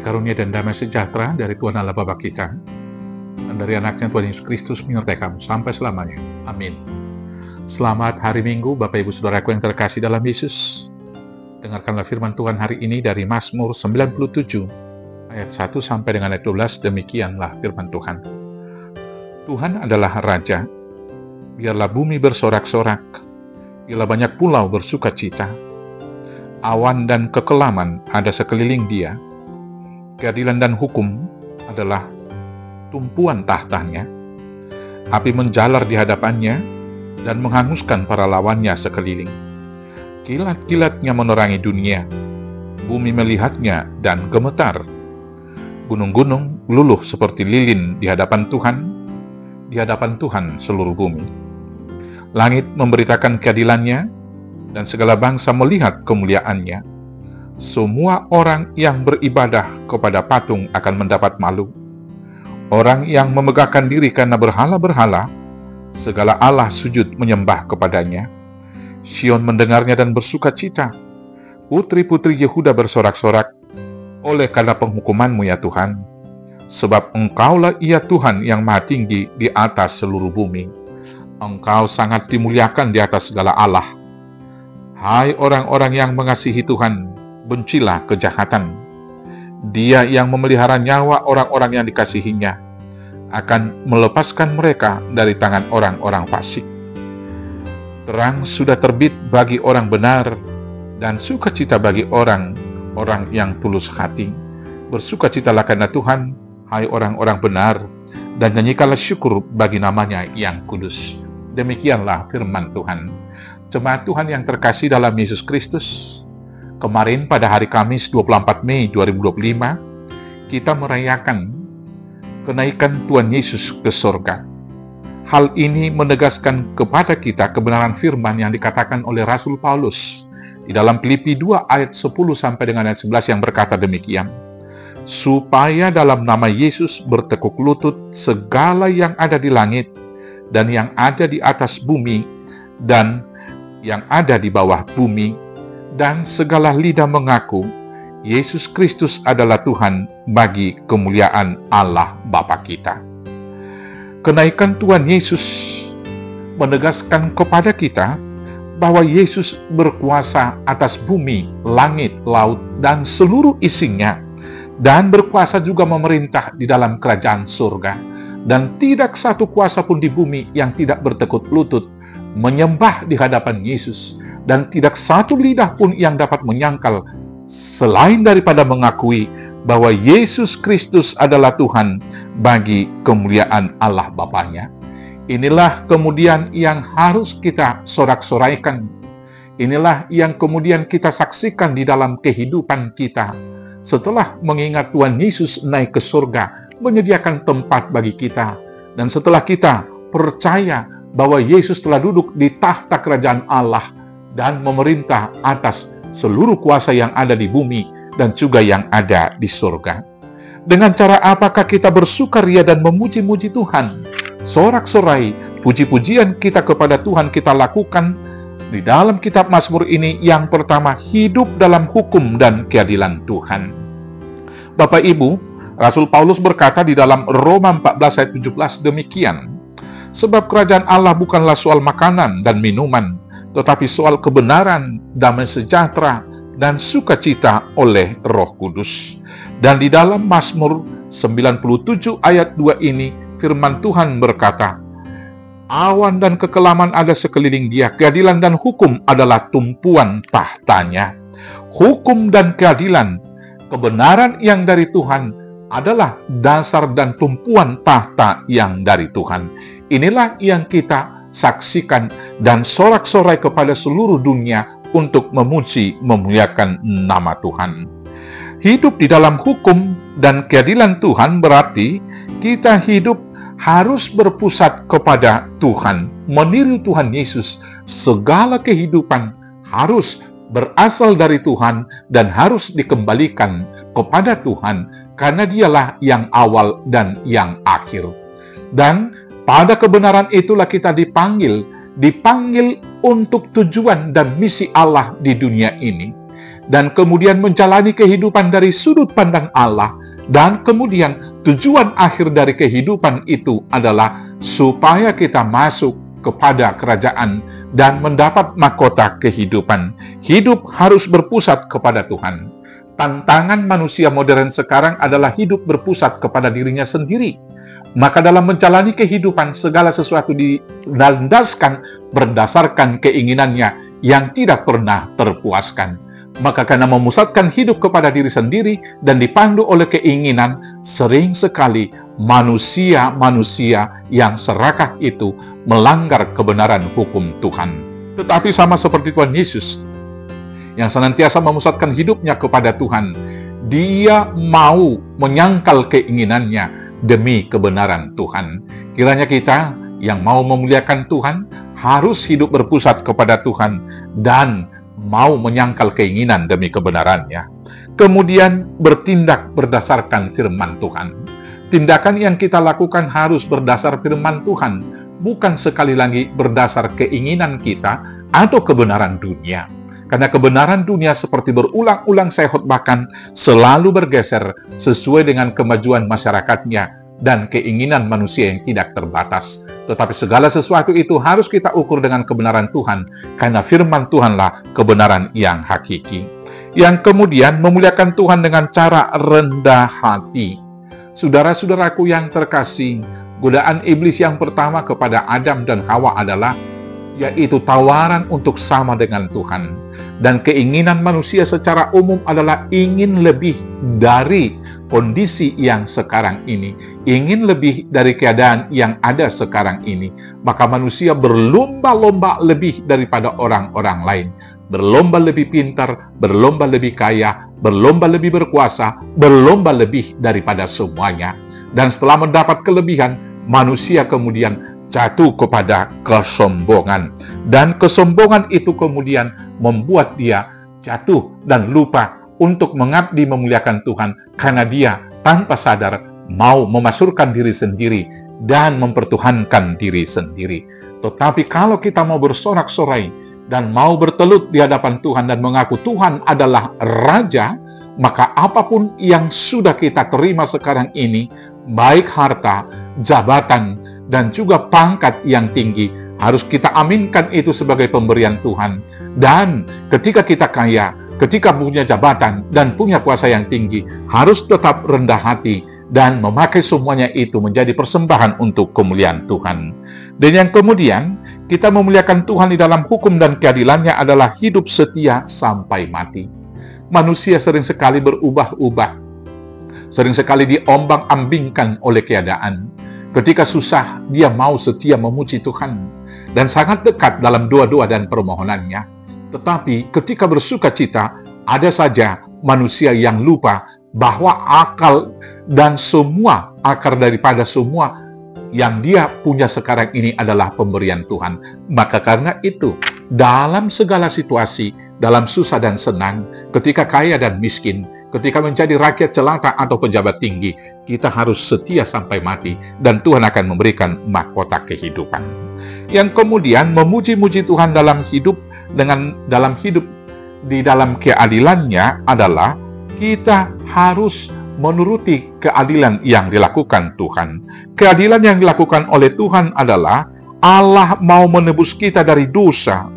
Kasih karunia dan damai sejahtera dari Tuhan Allah Bapa kita dan dari anaknya Tuhan Yesus Kristus menyertai kamu sampai selamanya. Amin. Selamat hari Minggu Bapak Ibu Saudaraku yang terkasih dalam Yesus. Dengarkanlah firman Tuhan hari ini dari Mazmur 97 ayat 1 sampai dengan ayat 12. Demikianlah firman Tuhan. Tuhan adalah Raja, biarlah bumi bersorak-sorak, biarlah banyak pulau bersuka cita. Awan dan kekelaman ada sekeliling Dia. Keadilan dan hukum adalah tumpuan tahtanya. Api menjalar di hadapannya dan menghanguskan para lawannya sekeliling. Kilat-kilatnya menerangi dunia. Bumi melihatnya dan gemetar. Gunung-gunung luluh seperti lilin di hadapan Tuhan seluruh bumi. Langit memberitakan keadilannya dan segala bangsa melihat kemuliaannya. Semua orang yang beribadah kepada patung akan mendapat malu. Orang yang memegahkan diri karena berhala-berhala, segala Allah sujud menyembah kepadanya. Sion mendengarnya dan bersuka cita. Putri-putri Yehuda bersorak-sorak, oleh karena penghukuman-Mu ya Tuhan. Sebab Engkaulah ya Tuhan yang maha tinggi di atas seluruh bumi. Engkau sangat dimuliakan di atas segala Allah. Hai orang-orang yang mengasihi Tuhan, bencilah kejahatan. Dia yang memelihara nyawa orang-orang yang dikasihinya akan melepaskan mereka dari tangan orang-orang fasik. Terang sudah terbit bagi orang benar dan sukacita bagi orang-orang yang tulus hati. Bersukacitalah karena Tuhan, hai orang-orang benar, dan nyanyikanlah syukur bagi namanya yang kudus. Demikianlah firman Tuhan. Jemaat Tuhan yang terkasih dalam Yesus Kristus, kemarin pada hari Kamis 24 Mei 2025, kita merayakan kenaikan Tuhan Yesus ke surga. Hal ini menegaskan kepada kita kebenaran firman yang dikatakan oleh Rasul Paulus di dalam Filipi 2 ayat 10 sampai dengan ayat 11 yang berkata demikian. Supaya dalam nama Yesus bertekuk lutut segala yang ada di langit dan yang ada di atas bumi dan yang ada di bawah bumi, dan segala lidah mengaku Yesus Kristus adalah Tuhan bagi kemuliaan Allah Bapa kita. Kenaikan Tuhan Yesus menegaskan kepada kita bahwa Yesus berkuasa atas bumi, langit, laut, dan seluruh isinya, dan berkuasa juga memerintah di dalam kerajaan surga. Dan tidak satu kuasa pun di bumi yang tidak bertekuk lutut menyembah di hadapan Yesus. Dan tidak satu lidah pun yang dapat menyangkal selain daripada mengakui bahwa Yesus Kristus adalah Tuhan bagi kemuliaan Allah Bapanya. Inilah kemudian yang harus kita sorak-soraikan. Inilah yang kemudian kita saksikan di dalam kehidupan kita. Setelah mengingat Tuhan Yesus naik ke surga, menyediakan tempat bagi kita. Dan setelah kita percaya bahwa Yesus telah duduk di tahta kerajaan Allah dan memerintah atas seluruh kuasa yang ada di bumi dan juga yang ada di surga. Dengan cara apakah kita bersukaria dan memuji-muji Tuhan? Sorak-sorai, puji-pujian kita kepada Tuhan kita lakukan di dalam kitab Mazmur ini. Yang pertama, hidup dalam hukum dan keadilan Tuhan. Bapak Ibu, Rasul Paulus berkata di dalam Roma 14 ayat 17 demikian. Sebab kerajaan Allah bukanlah soal makanan dan minuman, tetapi soal kebenaran, damai sejahtera, dan sukacita oleh Roh Kudus. Dan di dalam Mazmur 97 ayat 2 ini, firman Tuhan berkata, awan dan kekelaman ada sekeliling Dia, keadilan dan hukum adalah tumpuan tahtanya. Hukum dan keadilan, kebenaran yang dari Tuhan adalah dasar dan tumpuan tahta yang dari Tuhan. Inilah yang kita saksikan dan sorak-sorai kepada seluruh dunia untuk memuji, memuliakan nama Tuhan. Hidup di dalam hukum dan keadilan Tuhan berarti kita hidup harus berpusat kepada Tuhan, meniru Tuhan Yesus. Segala kehidupan harus berasal dari Tuhan dan harus dikembalikan kepada Tuhan, karena Dialah yang awal dan yang akhir. Dan pada kebenaran itulah kita dipanggil untuk tujuan dan misi Allah di dunia ini. dan kemudian menjalani kehidupan dari sudut pandang Allah, dan kemudian tujuan akhir dari kehidupan itu adalah supaya kita masuk kepada kerajaan dan mendapat mahkota kehidupan. Hidup harus berpusat kepada Tuhan. Tantangan manusia modern sekarang adalah hidup berpusat kepada dirinya sendiri. Maka dalam menjalani kehidupan, segala sesuatu dilandaskan berdasarkan keinginannya yang tidak pernah terpuaskan. Maka karena memusatkan hidup kepada diri sendiri dan dipandu oleh keinginan, sering sekali manusia-manusia yang serakah itu melanggar kebenaran hukum Tuhan. Tetapi sama seperti Tuhan Yesus, yang senantiasa memusatkan hidupnya kepada Tuhan, Dia mau menyangkal keinginannya demi kebenaran Tuhan. Kiranya kita yang mau memuliakan Tuhan harus hidup berpusat kepada Tuhan dan mau menyangkal keinginan demi kebenarannya. Kemudian bertindak berdasarkan firman Tuhan. Tindakan yang kita lakukan harus berdasar firman Tuhan, bukan sekali lagi berdasar keinginan kita atau kebenaran dunia. Karena kebenaran dunia seperti berulang-ulang saya khotbahkan selalu bergeser sesuai dengan kemajuan masyarakatnya dan keinginan manusia yang tidak terbatas. Tetapi segala sesuatu itu harus kita ukur dengan kebenaran Tuhan, karena firman Tuhanlah kebenaran yang hakiki. Yang kemudian memuliakan Tuhan dengan cara rendah hati. Saudara-saudaraku yang terkasih, godaan iblis yang pertama kepada Adam dan Hawa adalah yaitu tawaran untuk sama dengan Tuhan. Dan keinginan manusia secara umum adalah ingin lebih dari kondisi yang sekarang ini, ingin lebih dari keadaan yang ada sekarang ini. Maka manusia berlomba-lomba lebih daripada orang-orang lain, berlomba lebih pintar, berlomba lebih kaya, berlomba lebih berkuasa, berlomba lebih daripada semuanya. Dan setelah mendapat kelebihan, manusia kemudian jatuh kepada kesombongan. Dan kesombongan itu kemudian membuat dia jatuh dan lupa untuk mengabdi memuliakan Tuhan, karena dia tanpa sadar mau memasyurkan diri sendiri dan mempertuhankan diri sendiri. Tetapi kalau kita mau bersorak-sorai dan mau bertelut di hadapan Tuhan dan mengaku Tuhan adalah Raja, maka apapun yang sudah kita terima sekarang ini, baik harta, jabatan, dan juga pangkat yang tinggi, harus kita aminkan itu sebagai pemberian Tuhan. Dan ketika kita kaya, ketika punya jabatan dan punya kuasa yang tinggi, harus tetap rendah hati dan memakai semuanya itu menjadi persembahan untuk kemuliaan Tuhan. Dan yang kemudian, kita memuliakan Tuhan di dalam hukum dan keadilannya adalah hidup setia sampai mati. Manusia sering sekali berubah-ubah, sering sekali diombang-ambingkan oleh keadaan. Ketika susah, dia mau setia memuji Tuhan dan sangat dekat dalam doa-doa dan permohonannya. Tetapi ketika bersuka cita, ada saja manusia yang lupa bahwa akal dan semua akar daripada semua yang dia punya sekarang ini adalah pemberian Tuhan. Maka karena itu, dalam segala situasi, dalam susah dan senang, ketika kaya dan miskin, ketika menjadi rakyat jelata atau pejabat tinggi, kita harus setia sampai mati dan Tuhan akan memberikan mahkota kehidupan. Yang kemudian memuji-muji Tuhan dalam hidup di dalam keadilannya adalah kita harus menuruti keadilan yang dilakukan Tuhan. Keadilan yang dilakukan oleh Tuhan adalah Allah mau menebus kita dari dosa,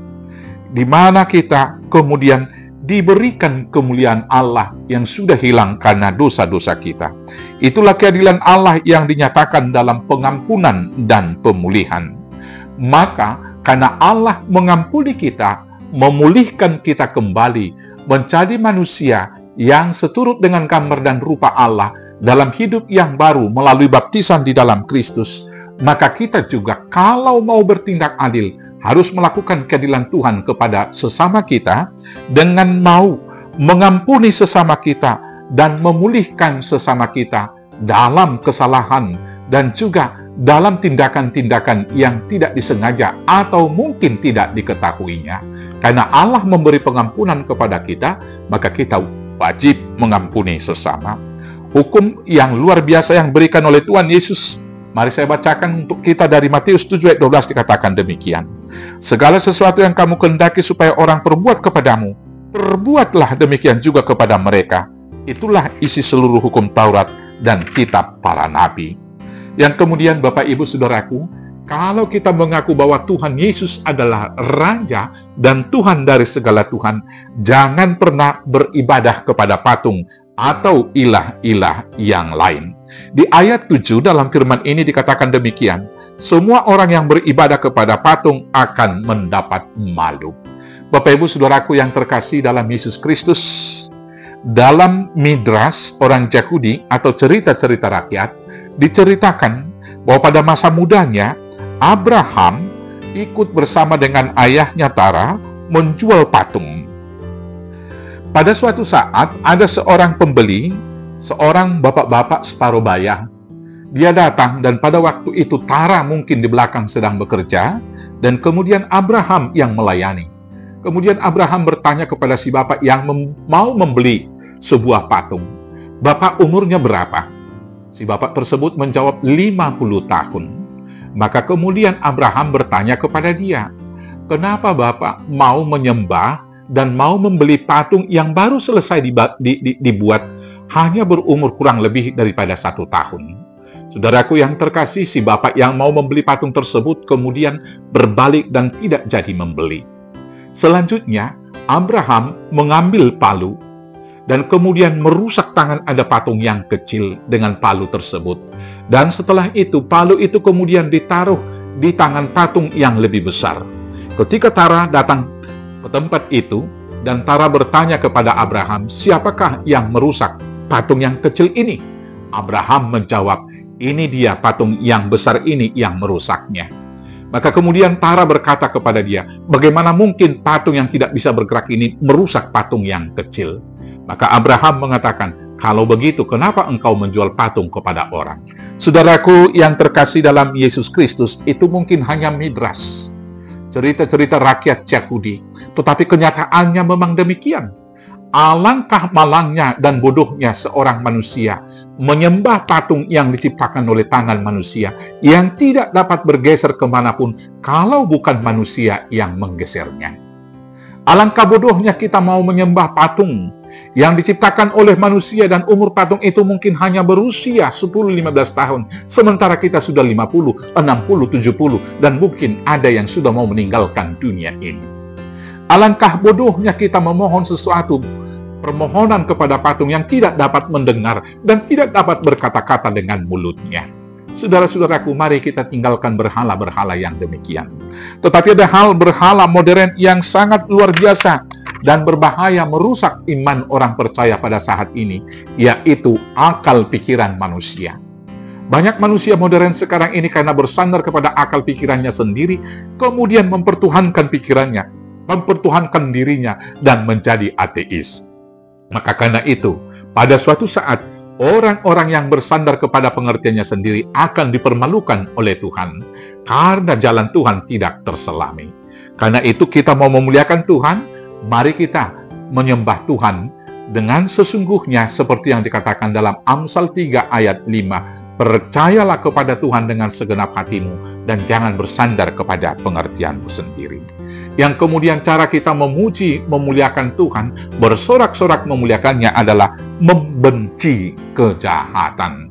di mana kita kemudian diberikan kemuliaan Allah yang sudah hilang karena dosa-dosa kita. Itulah keadilan Allah yang dinyatakan dalam pengampunan dan pemulihan. Maka karena Allah mengampuni kita, memulihkan kita kembali, menjadi manusia yang seturut dengan gambar dan rupa Allah dalam hidup yang baru melalui baptisan di dalam Kristus, maka kita juga kalau mau bertindak adil, harus melakukan keadilan Tuhan kepada sesama kita dengan mau mengampuni sesama kita dan memulihkan sesama kita dalam kesalahan dan juga dalam tindakan-tindakan yang tidak disengaja atau mungkin tidak diketahuinya. Karena Allah memberi pengampunan kepada kita, maka kita wajib mengampuni sesama. Hukum yang luar biasa yang diberikan oleh Tuhan Yesus, mari saya bacakan untuk kita dari Matius 7 ayat 12 dikatakan demikian. Segala sesuatu yang kamu kehendaki supaya orang perbuat kepadamu, Perbuatlah demikian juga kepada mereka. Itulah isi seluruh hukum Taurat dan kitab para nabi. Yang kemudian Bapak Ibu Saudaraku, kalau kita mengaku bahwa Tuhan Yesus adalah Raja dan Tuhan dari segala Tuhan, jangan pernah beribadah kepada patung atau ilah-ilah yang lain. Di ayat 7 dalam firman ini dikatakan demikian, semua orang yang beribadah kepada patung akan mendapat malu. Bapak Ibu Saudaraku yang terkasih dalam Yesus Kristus, dalam Midras orang Yahudi atau cerita-cerita rakyat, diceritakan bahwa pada masa mudanya, Abraham ikut bersama dengan ayahnya Tara menjual patung. Pada suatu saat, ada seorang pembeli, seorang bapak-bapak separuh baya. Dia datang dan pada waktu itu Tara mungkin di belakang sedang bekerja, dan kemudian Abraham yang melayani. Kemudian Abraham bertanya kepada si bapak yang mau membeli sebuah patung, "Bapak umurnya berapa?" Si bapak tersebut menjawab 50 tahun. Maka kemudian Abraham bertanya kepada dia, "Kenapa Bapak mau menyembah dan mau membeli patung yang baru selesai dibuat hanya berumur kurang lebih daripada 1 tahun?" Saudaraku yang terkasih, si bapak yang mau membeli patung tersebut kemudian berbalik dan tidak jadi membeli. Selanjutnya, Abraham mengambil palu dan kemudian merusak tangan ada patung yang kecil dengan palu tersebut. Dan setelah itu, palu itu kemudian ditaruh di tangan patung yang lebih besar. Ketika Tara datang ke tempat itu, dan Tara bertanya kepada Abraham, "Siapakah yang merusak patung yang kecil ini?" Abraham menjawab, "Ini dia patung yang besar ini yang merusaknya." Maka kemudian Tara berkata kepada dia, "Bagaimana mungkin patung yang tidak bisa bergerak ini merusak patung yang kecil?" Maka Abraham mengatakan, "Kalau begitu, kenapa engkau menjual patung kepada orang?" Saudaraku yang terkasih dalam Yesus Kristus, itu mungkin hanya midras, cerita-cerita rakyat Yahudi, tetapi kenyataannya memang demikian. Alangkah malangnya dan bodohnya seorang manusia menyembah patung yang diciptakan oleh tangan manusia, yang tidak dapat bergeser kemanapun kalau bukan manusia yang menggesernya. Alangkah bodohnya kita mau menyembah patung yang diciptakan oleh manusia dan umur patung itu mungkin hanya berusia 10-15 tahun, sementara kita sudah 50, 60, 70, dan mungkin ada yang sudah mau meninggalkan dunia ini. Alangkah bodohnya kita memohon sesuatu, permohonan kepada patung yang tidak dapat mendengar dan tidak dapat berkata-kata dengan mulutnya. Saudara-saudaraku, mari kita tinggalkan berhala-berhala yang demikian. Tetapi ada hal berhala modern yang sangat luar biasa dan berbahaya merusak iman orang percaya pada saat ini, yaitu akal pikiran manusia. Banyak manusia modern sekarang ini karena bersandar kepada akal pikirannya sendiri, kemudian mempertuhankan pikirannya, mempertuhankan dirinya, dan menjadi ateis. Maka karena itu, pada suatu saat, orang-orang yang bersandar kepada pengertiannya sendiri akan dipermalukan oleh Tuhan, karena jalan Tuhan tidak terselami. Karena itu kita mau memuliakan Tuhan, mari kita menyembah Tuhan dengan sesungguhnya seperti yang dikatakan dalam Amsal 3 ayat 5. Percayalah kepada Tuhan dengan segenap hatimu dan jangan bersandar kepada pengertianmu sendiri. Yang kemudian cara kita memuji, memuliakan Tuhan, bersorak-sorak memuliakannya adalah membenci kejahatan.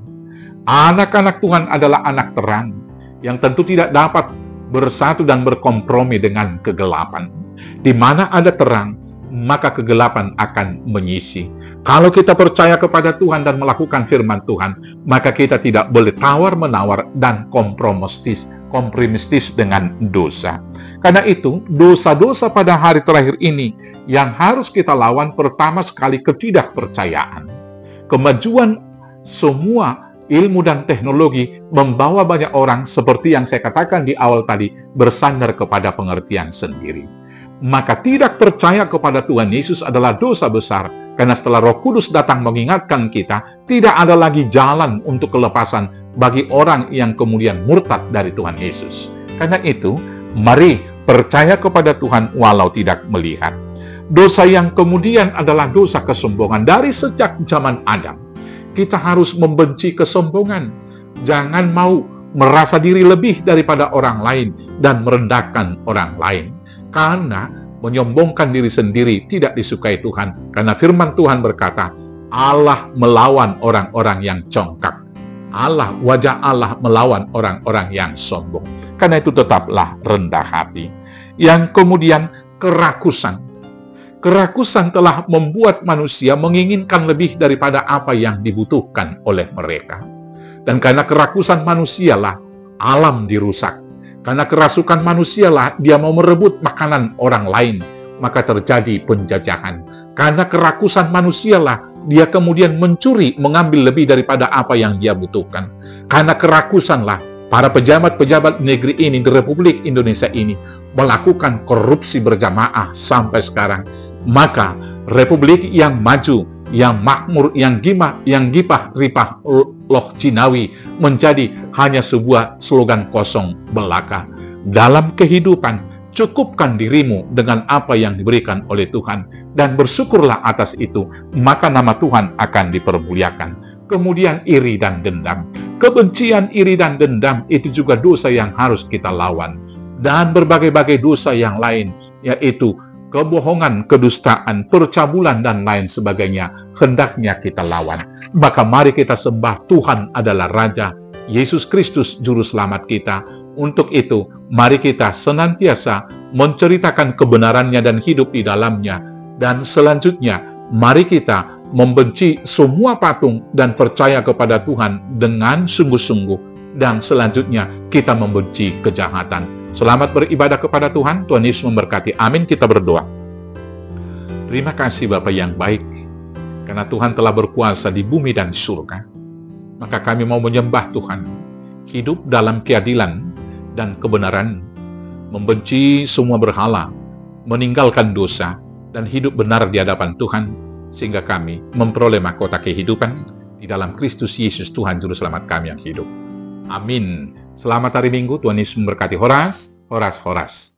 Anak-anak Tuhan adalah anak terang yang tentu tidak dapat bersatu dan berkompromi dengan kegelapan. Di mana ada terang, maka kegelapan akan menyisi. Kalau kita percaya kepada Tuhan dan melakukan firman Tuhan, maka kita tidak boleh tawar-menawar dan kompromistis dengan dosa. Karena itu, dosa-dosa pada hari terakhir ini yang harus kita lawan pertama sekali ketidakpercayaan. Kemajuan semua ilmu dan teknologi membawa banyak orang seperti yang saya katakan di awal tadi, bersandar kepada pengertian sendiri. Maka tidak percaya kepada Tuhan Yesus adalah dosa besar, karena setelah Roh Kudus datang mengingatkan kita, tidak ada lagi jalan untuk kelepasan bagi orang yang kemudian murtad dari Tuhan Yesus. Karena itu, mari percaya kepada Tuhan walau tidak melihat. Dosa yang kemudian adalah dosa kesombongan. Dari sejak zaman Adam, kita harus membenci kesombongan. Jangan mau merasa diri lebih daripada orang lain dan merendahkan orang lain. Karena menyombongkan diri sendiri tidak disukai Tuhan. Karena firman Tuhan berkata, Allah melawan orang-orang yang congkak. Wajah Allah melawan orang-orang yang sombong. Karena itu tetaplah rendah hati. Yang kemudian kerakusan. Kerakusan telah membuat manusia menginginkan lebih daripada apa yang dibutuhkan oleh mereka. Dan karena kerakusan manusialah alam dirusak. Karena kerasukan manusialah dia mau merebut makanan orang lain, maka terjadi penjajahan. Karena kerakusan manusialah dia kemudian mencuri, mengambil lebih daripada apa yang dia butuhkan. Karena kerakusanlah para pejabat-pejabat negeri ini, di Republik Indonesia ini, melakukan korupsi berjamaah sampai sekarang. Maka Republik yang maju, yang makmur, yang gipah ripah loh Cinawi menjadi hanya sebuah slogan kosong belaka. Dalam kehidupan, cukupkan dirimu dengan apa yang diberikan oleh Tuhan dan bersyukurlah atas itu, maka nama Tuhan akan dipermuliakan. Kemudian iri dan dendam. Kebencian, iri dan dendam itu juga dosa yang harus kita lawan. Dan berbagai-bagai dosa yang lain, yaitu kebohongan, kedustaan, percabulan, dan lain sebagainya, hendaknya kita lawan. Maka mari kita sembah Tuhan adalah Raja, Yesus Kristus Juru Selamat kita. Untuk itu, mari kita senantiasa menceritakan kebenarannya dan hidup di dalamnya. Dan selanjutnya, mari kita membenci semua patung dan percaya kepada Tuhan dengan sungguh-sungguh. Dan selanjutnya, kita membenci kejahatan. Selamat beribadah kepada Tuhan. Tuhan Yesus memberkati. Amin. Kita berdoa. Terima kasih Bapa yang baik, karena Tuhan telah berkuasa di bumi dan di surga. Maka kami mau menyembah Tuhan, hidup dalam keadilan dan kebenaran, membenci semua berhala, meninggalkan dosa, dan hidup benar di hadapan Tuhan, sehingga kami memperoleh mahkota kehidupan di dalam Kristus Yesus Tuhan Juru Selamat kami yang hidup. Amin. Selamat hari Minggu. Tuhan Yesus memberkati. Horas, horas, horas.